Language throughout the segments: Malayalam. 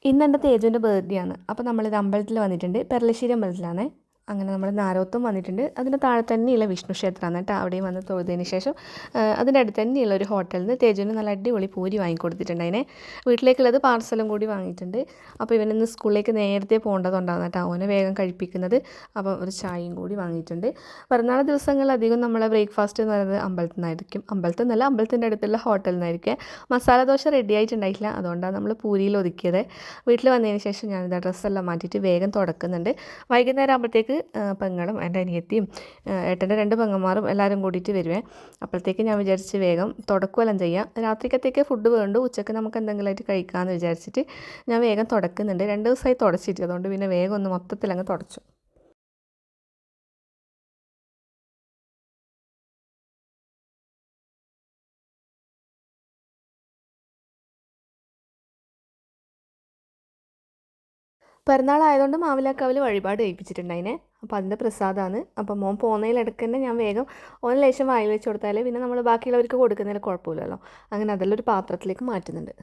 ഇന്ന് എൻ്റെ തേജുവിൻ്റെ ബർത്ത്ഡേ ആണ്. അപ്പോൾ നമ്മളിത് അമ്പലത്തിൽ വന്നിട്ടുണ്ട്. പെരളശ്ശേരി അമ്പലത്തിലാണ്. അങ്ങനെ നമ്മൾ നാരോത്തും വന്നിട്ടുണ്ട്. അതിൻ്റെ താഴെ തന്നെയുള്ള വിഷ്ണു ക്ഷേത്രമാണ് കേട്ടോ. അവിടെയും വന്ന് തൊഴുതതിന് ശേഷം അതിൻ്റെ അടുത്ത് തന്നെയുള്ള ഒരു ഹോട്ടലിൽ നിന്ന് തേജുവിന് നല്ല അടിപൊളി പൂരി വാങ്ങിക്കൊടുത്തിട്ടുണ്ട്. അതിനെ വീട്ടിലേക്കുള്ളത് പാർസലും കൂടി വാങ്ങിയിട്ടുണ്ട്. അപ്പോൾ ഇവനിന്ന് സ്കൂളിലേക്ക് നേരത്തെ പോകേണ്ടതുണ്ടാകുന്ന കേട്ടോ. അവനെ വേഗം കഴിപ്പിക്കുന്നത്. അപ്പോൾ ഒരു ചായയും കൂടി വാങ്ങിയിട്ടുണ്ട്. പിറന്നാൾ ദിവസങ്ങളിൽ അധികം നമ്മളെ ബ്രേക്ക്ഫാസ്റ്റ് എന്ന് പറയുന്നത് അമ്പലത്തിൽ നിന്നായിരിക്കും. അമ്പലത്തിൽ നിന്നല്ല, അമ്പലത്തിൻ്റെ അടുത്തുള്ള ഹോട്ടലിൽ നിന്നായിരിക്കും. മസാല ദോശ റെഡി ആയിട്ടുണ്ടായിട്ടില്ല, അതുകൊണ്ടാണ് നമ്മൾ പൂരിയിൽ ഒതുക്കിയത്. വീട്ടിൽ വന്നതിന് ശേഷം ഞാനിത് ഡ്രസ്സെല്ലാം മാറ്റിയിട്ട് വേഗം തുടക്കുന്നുണ്ട്. വൈകുന്നേരം ആകുമ്പോഴത്തേക്ക് പെങ്ങളും എൻ്റെ അനിയത്തിയും ഏട്ടൻ്റെ 2 പെങ്ങന്മാരും എല്ലാവരും കൂടിയിട്ട് വരുവേ. അപ്പോഴത്തേക്ക് ഞാൻ വിചാരിച്ച് വേഗം തുടക്കുമെല്ലാം ചെയ്യാം. രാത്രിക്കത്തേക്ക് ഫുഡ് വേണ്ടു, ഉച്ചയ്ക്ക് നമുക്ക് എന്തെങ്കിലുമായിട്ട് കഴിക്കാമെന്ന് വിചാരിച്ചിട്ട് ഞാൻ വേഗം തുടക്കുന്നുണ്ട്. 2 ദിവസമായി തുടച്ചിട്ട്, അതുകൊണ്ട് പിന്നെ വേഗം ഒന്ന് മൊത്തത്തിൽ അങ്ങ് തുടച്ചു. പിറന്നാളായതുകൊണ്ട് മാവിലാക്കാവിൽ വഴിപാട് കഴിപ്പിച്ചിട്ടുണ്ട് അതിനെ. അപ്പോൾ അതിൻ്റെ പ്രസാദമാണ്. അപ്പോൾ മോൻ പോകുന്നതിലിടയ്ക്ക് തന്നെ ഞാൻ വേഗം ഓൻ ലേശം വായിൽ വെച്ച് കൊടുത്താൽ പിന്നെ നമ്മൾ ബാക്കിയുള്ളവർക്ക് കൊടുക്കുന്നതിൽ കുഴപ്പമില്ലല്ലോ. അങ്ങനെ അതെല്ലാം ഒരു പാത്രത്തിലേക്ക് മാറ്റുന്നുണ്ട്.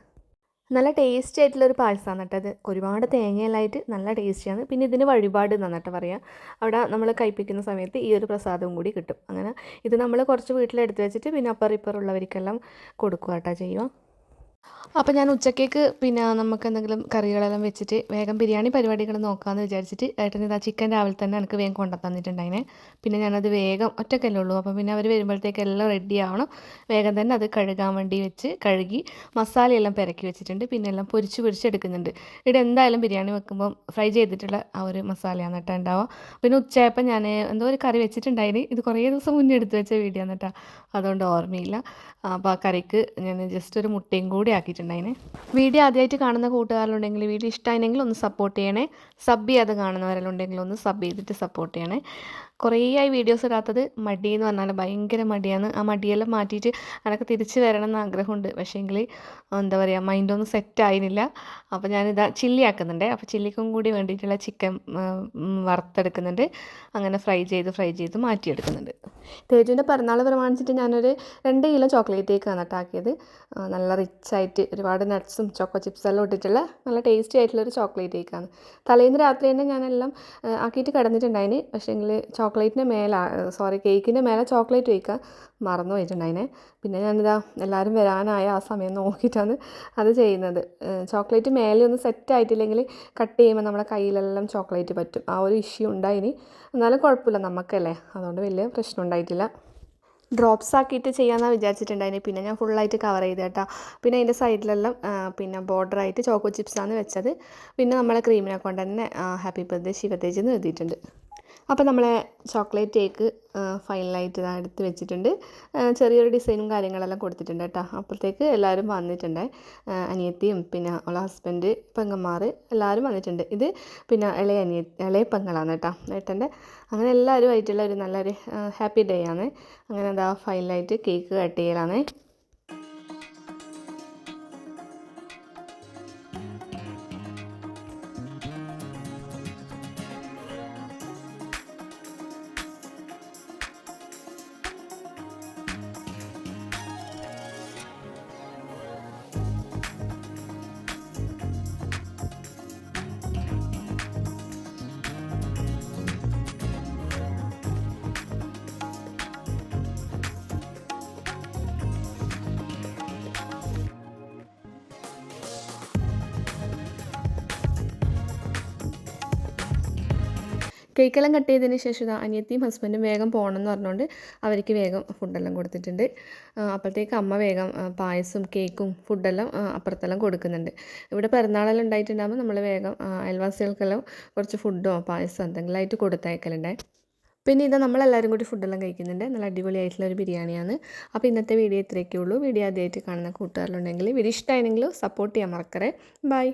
നല്ല ടേസ്റ്റി ആയിട്ടുള്ളൊരു പായസമാണ് കേട്ടോ അത്. ഒരുപാട് തേങ്ങയെല്ലാമായിട്ട് നല്ല ടേസ്റ്റിയാണ്. പിന്നെ ഇതിന് വഴിപാട് എന്നാണ് കേട്ടോ പറയുക. അവിടെ നമ്മൾ കഴിപ്പിക്കുന്ന സമയത്ത് ഈ ഒരു പ്രസാദവും കൂടി കിട്ടും. അങ്ങനെ ഇത് നമ്മൾ കുറച്ച് വീട്ടിലെടുത്ത് വെച്ചിട്ട് പിന്നെ അപ്പുറം ഇപ്പുറമുള്ളവർക്കെല്ലാം കൊടുക്കുക കേട്ടോ ചെയ്യുക. അപ്പോൾ ഞാൻ ഉച്ചക്കേക്ക് പിന്നെ നമുക്ക് എന്തെങ്കിലും കറികളെല്ലാം വെച്ചിട്ട് വേഗം ബിരിയാണി പരിപാടികൾ നോക്കാമെന്ന് വിചാരിച്ചിട്ട് ഏട്ടന് ഇതാ ചിക്കൻ രാവിലെ തന്നെ എനിക്ക് വേഗം കൊണ്ടു തന്നിട്ടുണ്ടായിനെ. പിന്നെ ഞാനത് വേഗം ഒറ്റക്കല്ലേ ഉള്ളൂ, അപ്പോൾ പിന്നെ അവർ വരുമ്പോഴത്തേക്ക് എല്ലാം റെഡി ആവണം. വേഗം തന്നെ അത് കഴുകാൻ വേണ്ടി വെച്ച് കഴുകി മസാലയെല്ലാം പെരക്കി വെച്ചിട്ടുണ്ട്. പിന്നെ എല്ലാം പൊരിച്ചെടുക്കുന്നുണ്ട്. ഇവിടെ എന്തായാലും ബിരിയാണി വെക്കുമ്പം ഫ്രൈ ചെയ്തിട്ടുള്ള ആ ഒരു മസാലയാണ് കേട്ടോ ഉണ്ടാവുക. പിന്നെ ഉച്ചയായപ്പോൾ ഞാൻ എന്തോ ഒരു കറി വെച്ചിട്ടുണ്ടായിന്. ഇത് കുറേ ദിവസം മുന്നേ എടുത്ത് വെച്ച വീഡിയോ ആണ് കേട്ടോ, അതുകൊണ്ട് ഓർമ്മയില്ല. അപ്പോൾ ആ കറിക്ക് ഞാൻ ജസ്റ്റ് ഒരു മുട്ടയും കൂടി ആക്കിയിട്ടുണ്ടായിന്. വീഡിയോ ആദ്യമായിട്ട് കാണുന്ന കൂട്ടുകാരിലുണ്ടെങ്കിൽ വീഡിയോ ഇഷ്ടമായിരുന്നെങ്കിൽ ഒന്ന് സപ്പോർട്ട് ചെയ്യണേ. സബ് ചെയ്യാതെ കാണുന്നവരെല്ലാം ഒന്ന് സബ് ചെയ്തിട്ട് സപ്പോർട്ട് ചെയ്യണേ. കുറേ ആയി വീഡിയോസ് ഇടാത്തത്. മടി എന്ന് പറഞ്ഞാൽ ഭയങ്കര മടിയാണ്. ആ മടിയെല്ലാം മാറ്റിയിട്ട് എനിക്ക് തിരിച്ച് വരണം എന്ന് ആഗ്രഹമുണ്ട്. പക്ഷേങ്കിൽ എന്താ പറയുക, മൈൻഡൊന്നും സെറ്റ് ആയിരുന്നില്ല. അപ്പോൾ ഞാനിതാ ചില്ലി ആക്കുന്നുണ്ട്. അപ്പോൾ ചില്ലിക്കും കൂടി വേണ്ടിയിട്ടുള്ള ചിക്കൻ വറുത്തെടുക്കുന്നുണ്ട്. അങ്ങനെ ഫ്രൈ ചെയ്ത് മാറ്റിയെടുക്കുന്നുണ്ട്. തേജുവിൻ്റെ പിറന്നാൾ പ്രമാണിച്ചിട്ട് ഞാനൊരു 2 കിലോ ചോക്ലേറ്റ് കേക്കാണ് കേട്ടാക്കിയത്. നല്ല റിച്ചായിട്ട് ഒരുപാട് നട്ട്സും ചോക്കോ ചിപ്സെല്ലാം ഇട്ടിട്ടുള്ള നല്ല ടേസ്റ്റി ആയിട്ടുള്ളൊരു ചോക്ലേറ്റ് കേക്കാണ്. തലേന്ന് രാത്രി തന്നെ ഞാനെല്ലാം ആക്കിയിട്ട് കിടന്നിട്ടുണ്ടായിന്. പക്ഷേങ്കിൽ കേക്കിൻ്റെ മേലെ ചോക്ലേറ്റ് വയ്ക്കാൻ മറന്നു പോയിട്ടുണ്ടായിനെ. പിന്നെ ഞാനിതാ എല്ലാവരും വരാനായ ആ സമയം നോക്കിയിട്ടാണ് അത് ചെയ്യുന്നത്. ചോക്ലേറ്റ് മേലെ ഒന്ന് സെറ്റ് ആയിട്ടില്ലെങ്കിൽ കട്ട് ചെയ്യുമ്പോൾ നമ്മുടെ കയ്യിലെല്ലാം ചോക്ലേറ്റ് പറ്റും. ആ ഒരു ഇഷ്യൂ ഉണ്ടായിനി. എന്നാലും കുഴപ്പമില്ല, നമുക്കല്ലേ, അതുകൊണ്ട് വലിയ പ്രശ്നം ഉണ്ടായിട്ടില്ല. ഡ്രോപ്സ് ആക്കിയിട്ട് ചെയ്യാമെന്നാണ് വിചാരിച്ചിട്ടുണ്ടായിന്. പിന്നെ ഞാൻ ഫുള്ളായിട്ട് കവർ ചെയ്ത് കേട്ടോ. പിന്നെ അതിൻ്റെ സൈഡിലെല്ലാം പിന്നെ ബോർഡറായിട്ട് ചോക്കോ ചിപ്സാണ് വെച്ചത്. പിന്നെ നമ്മളെ ക്രീമിനെ കൊണ്ട് തന്നെ ഹാപ്പി ബർത്ത്ഡേ ശിവതേജ് എന്ന് എഴുതിയിട്ടുണ്ട്. അപ്പോൾ നമ്മളെ ചോക്ലേറ്റ് കേക്ക് ഫൈനലായിട്ട് എടുത്ത് വെച്ചിട്ടുണ്ട്. ചെറിയൊരു ഡിസൈനും കാര്യങ്ങളെല്ലാം കൊടുത്തിട്ടുണ്ട് കേട്ടോ. അപ്പോഴത്തേക്ക് എല്ലാവരും വന്നിട്ടുണ്ട്. അനിയത്തിയും പിന്നെ അവളെ ഹസ്ബൻഡ്, പെങ്ങന്മാർ എല്ലാവരും വന്നിട്ടുണ്ട്. ഇത് പിന്നെ ഇളയ പെങ്ങളാണ് കേട്ടോ ഏട്ടൻ്റെ. അങ്ങനെ എല്ലാവരും ആയിട്ടുള്ള ഒരു നല്ലൊരു ഹാപ്പി ഡേ ആണ്. അങ്ങനെ എന്താ ഫൈനലായിട്ട് കേക്ക് കട്ട് ചെയ്യലാണ്. കേക്കെല്ലാം കട്ട് ചെയ്തതിന് ശേഷം അനിയത്തിയും ഹസ്ബൻഡും വേഗം പോകണമെന്ന് പറഞ്ഞുകൊണ്ട് അവർക്ക് വേഗം ഫുഡെല്ലാം കൊടുത്തിട്ടുണ്ട്. അപ്പോഴത്തേക്ക് അമ്മ വേഗം പായസവും കേക്കും ഫുഡെല്ലാം അപ്പുറത്തെല്ലാം കൊടുക്കുന്നുണ്ട്. ഇവിടെ പിറന്നാളെല്ലാം ഉണ്ടായിട്ടുണ്ടാകുമ്പോൾ നമ്മൾ വേഗം അയൽവാസികൾക്കെല്ലാം കുറച്ച് ഫുഡോ പായസമോ എന്തെങ്കിലുമായിട്ട് കൊടുത്തയക്കലുണ്ടായി. പിന്നെ ഇത് നമ്മളെല്ലാവരും കൂടി ഫുഡെല്ലാം കഴിക്കുന്നുണ്ട്. നല്ല അടിപൊളിയായിട്ടുള്ള ഒരു ബിരിയാണിയാണ്. അപ്പോൾ ഇന്നത്തെ വീഡിയോ ഇത്രയൊക്കെ ഉള്ളൂ. വീഡിയോ ആദ്യമായിട്ട് കാണുന്ന കൂട്ടുകാരിലുണ്ടെങ്കിൽ വീഡിയോ ഇഷ്ടമായെങ്കിലും സപ്പോർട്ട് ചെയ്യാൻ മറക്കരുത്. ബൈ.